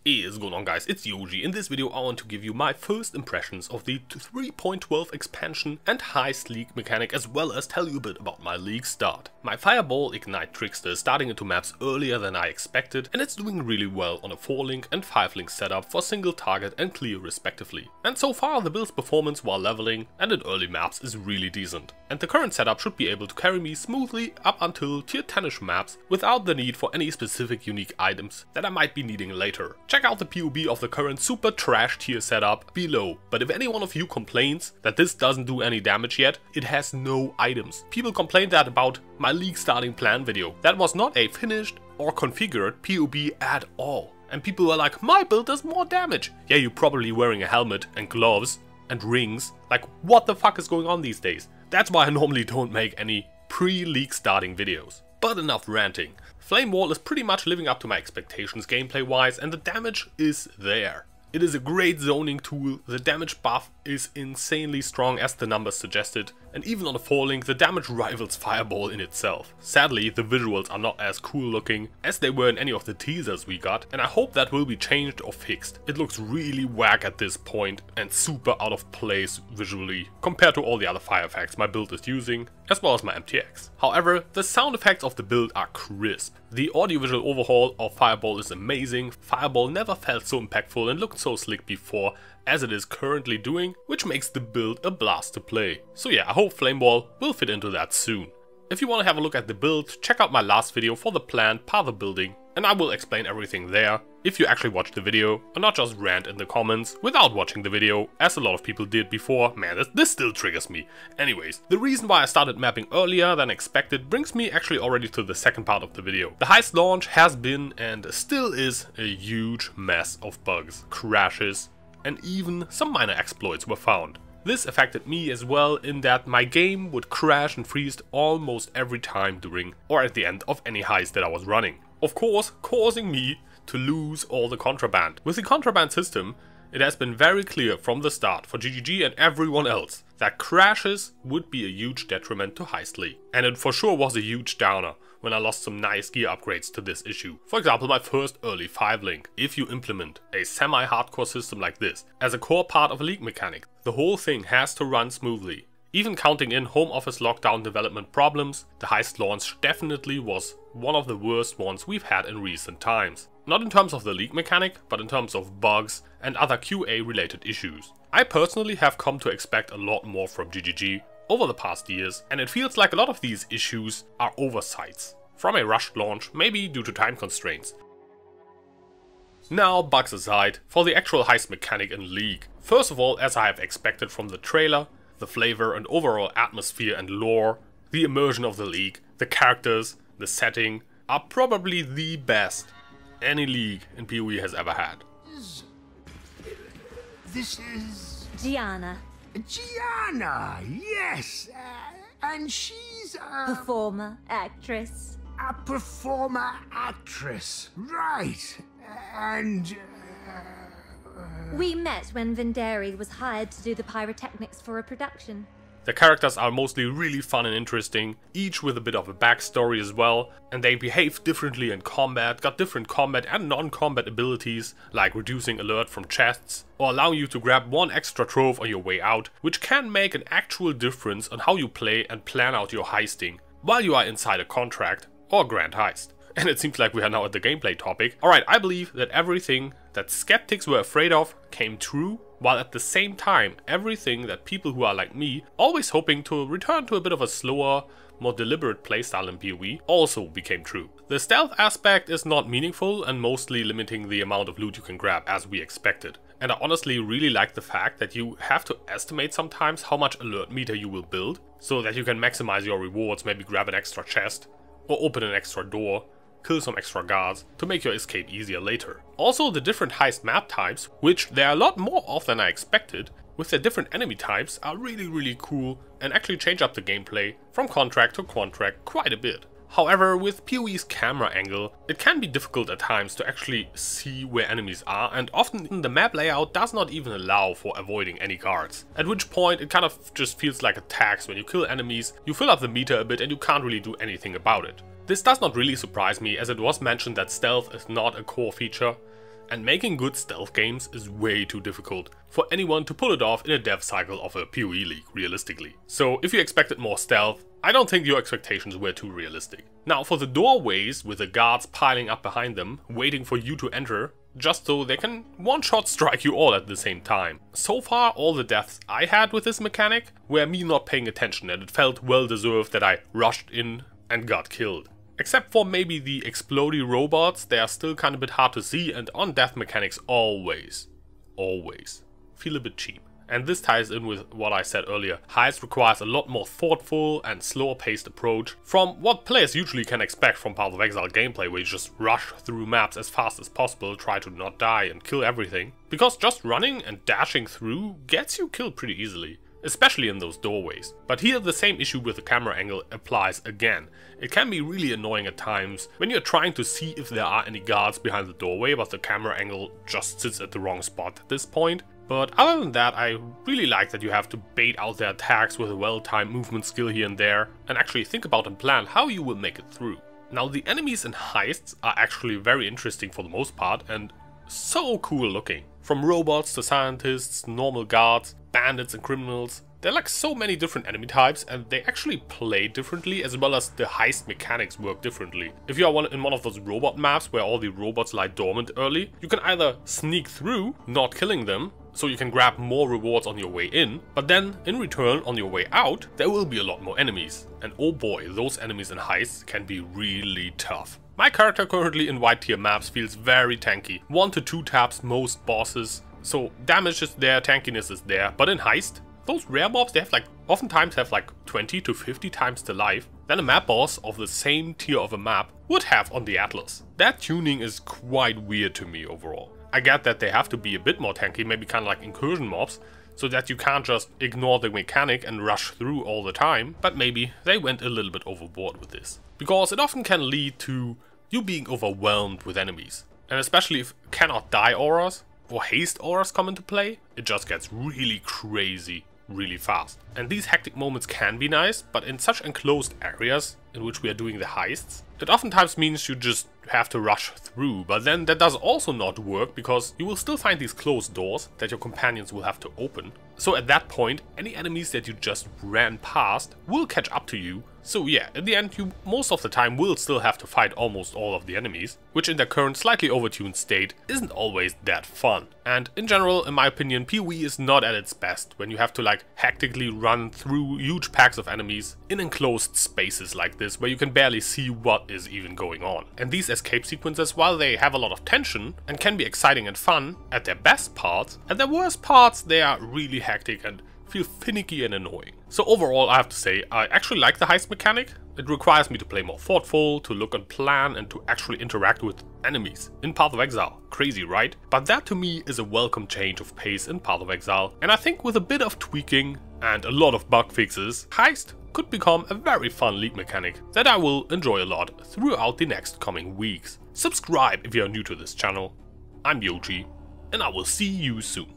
Hey, what's going on guys, it's Yoji. In this video I want to give you my first impressions of the 3.12 expansion and Heist League mechanic, as well as tell you a bit about my league start. My Fireball Ignite Trickster is starting into maps earlier than I expected, and it's doing really well on a 4-link and 5-link setup for single target and clear respectively. And so far the build's performance while leveling and in early maps is really decent. And the current setup should be able to carry me smoothly up until tier 10ish maps without the need for any specific unique items that I might be needing later. Check out the POV of the current super trash tier setup below, but if any one of you complains that this doesn't do any damage yet, it has no items. People complained that about my league starting plan video. That was not a finished or configured POV at all. And people were like, my build does more damage. Yeah, you're probably wearing a helmet and gloves and rings. Like, what the fuck is going on these days? That's why I normally don't make any pre-league starting videos. But enough ranting. Flame Wall is pretty much living up to my expectations gameplay wise, and the damage is there. It is a great zoning tool, the damage buff is insanely strong as the numbers suggested, and even on a 4-link the damage rivals Fireball in itself. Sadly, the visuals are not as cool looking as they were in any of the teasers we got, and I hope that will be changed or fixed. It looks really whack at this point and super out of place visually compared to all the other fire effects my build is using, as well as my MTX. However, the sound effects of the build are crisp. The audiovisual overhaul of Fireball is amazing. Fireball never felt so impactful and looked so slick before as it is currently doing, which makes the build a blast to play. So yeah, I hope Flame Wall will fit into that soon. If you want to have a look at the build, check out my last video for the planned path of building, and I will explain everything there if you actually watch the video and not just rant in the comments without watching the video, as a lot of people did before. Man, this still triggers me. Anyways, the reason why I started mapping earlier than expected brings me actually already to the second part of the video. The Heist launch has been and still is a huge mess of bugs, crashes, and even some minor exploits were found. This affected me as well, in that my game would crash and freeze almost every time during or at the end of any heist that I was running. Of course, causing me to lose all the contraband. With the contraband system, it has been very clear from the start for GGG and everyone else that crashes would be a huge detriment to Heist League. And it for sure was a huge downer when I lost some nice gear upgrades to this issue. For example, my first early 5-link. If you implement a semi-hardcore system like this as a core part of a league mechanic, the whole thing has to run smoothly. Even counting in home office lockdown development problems, the Heist launch definitely was one of the worst ones we've had in recent times. Not in terms of the league mechanic, but in terms of bugs and other QA related issues. I personally have come to expect a lot more from GGG over the past years, and it feels like a lot of these issues are oversights from a rushed launch, maybe due to time constraints. Now, bugs aside, for the actual heist mechanic in League. First of all, as I have expected from the trailer, the flavor and overall atmosphere and lore, the immersion of the League, the characters, the setting are probably the best any League in PoE has ever had. This is... Gianna. Gianna, yes! And she's a... Performer, actress. A performer actress, right. And... We met when Venderi was hired to do the pyrotechnics for a production. The characters are mostly really fun and interesting, each with a bit of a backstory as well, and they behave differently in combat, got different combat and non-combat abilities, like reducing alert from chests, or allowing you to grab one extra trove on your way out, which can make an actual difference on how you play and plan out your heisting, while you are inside a contract or grand heist. And it seems like we are now at the gameplay topic. Alright, I believe that everything that skeptics were afraid of came true, while at the same time everything that people who are like me, always hoping to return to a bit of a slower, more deliberate playstyle in PoE, also became true. The stealth aspect is not meaningful and mostly limiting the amount of loot you can grab as we expected. And I honestly really like the fact that you have to estimate sometimes how much alert meter you will build, so that you can maximize your rewards, maybe grab an extra chest, or open an extra door, kill some extra guards to make your escape easier later. Also, the different heist map types, which there are a lot more of than I expected, with their different enemy types, are really cool and actually change up the gameplay from contract to contract quite a bit. However, with PoE's camera angle, it can be difficult at times to actually see where enemies are, and often the map layout does not even allow for avoiding any guards. At which point it kind of just feels like a tax. When you kill enemies, you fill up the meter a bit and you can't really do anything about it. This does not really surprise me, as it was mentioned that stealth is not a core feature, And making good stealth games is way too difficult for anyone to pull it off in a dev cycle of a PoE league, realistically. So if you expected more stealth, I don't think your expectations were too realistic. Now for the doorways with the guards piling up behind them, waiting for you to enter, just so they can one-shot strike you all at the same time. So far all the deaths I had with this mechanic were me not paying attention, and it felt well deserved that I rushed in and got killed. Except for maybe the explodey robots, they are still kind of a bit hard to see, and on death mechanics always feel a bit cheap. And this ties in with what I said earlier. Heist requires a lot more thoughtful and slower paced approach from what players usually can expect from Path of Exile gameplay, where you just rush through maps as fast as possible, try to not die and kill everything. Because just running and dashing through gets you killed pretty easily, especially in those doorways. But here the same issue with the camera angle applies again. It can be really annoying at times when you're trying to see if there are any guards behind the doorway, but the camera angle just sits at the wrong spot at this point. But other than that, I really like that you have to bait out their attacks with a well-timed movement skill here and there, and actually think about and plan how you will make it through. Now the enemies in heists are actually very interesting for the most part, and so cool looking. From robots to scientists, normal guards, bandits and criminals. There are like so many different enemy types, and they actually play differently, as well as the heist mechanics work differently. If you are in one of those robot maps where all the robots lie dormant early, you can either sneak through, not killing them, so you can grab more rewards on your way in, but then in return on your way out there will be a lot more enemies. And oh boy, those enemies in heists can be really tough. My character currently in white tier maps feels very tanky, 1 to 2 taps most bosses, so damage is there, tankiness is there, but in heist, those rare mobs, they have oftentimes have 20 to 50 times the life than a map boss of the same tier of a map would have on the Atlas. That tuning is quite weird to me overall. I get that they have to be a bit more tanky, maybe kind of like incursion mobs, so that you can't just ignore the mechanic and rush through all the time, but maybe they went a little bit overboard with this. Because it often can lead to you being overwhelmed with enemies. And especially if cannot die auras or haste auras come into play, it just gets really crazy really fast. And these hectic moments can be nice, but in such enclosed areas in which we are doing the heists, it oftentimes means you just have to rush through, but then that does also not work, because you will still find these closed doors that your companions will have to open. So at that point, any enemies that you just ran past will catch up to you. So yeah, in the end you most of the time will still have to fight almost all of the enemies, which in their current slightly overtuned state isn't always that fun. And in general, in my opinion, PoE is not at its best when you have to hectically run through huge packs of enemies in enclosed spaces like this, where you can barely see what is even going on. And these escape sequences, while they have a lot of tension and can be exciting and fun at their best parts, at their worst parts they are really hectic and feel finicky and annoying. So overall I have to say I actually like the heist mechanic. It requires me to play more thoughtful, to look and plan, and to actually interact with enemies in Path of Exile. Crazy, right? But that to me is a welcome change of pace in Path of Exile, and I think with a bit of tweaking and a lot of bug fixes, Heist could become a very fun league mechanic that I will enjoy a lot throughout the next coming weeks. Subscribe if you are new to this channel. I'm Yoji, and I will see you soon.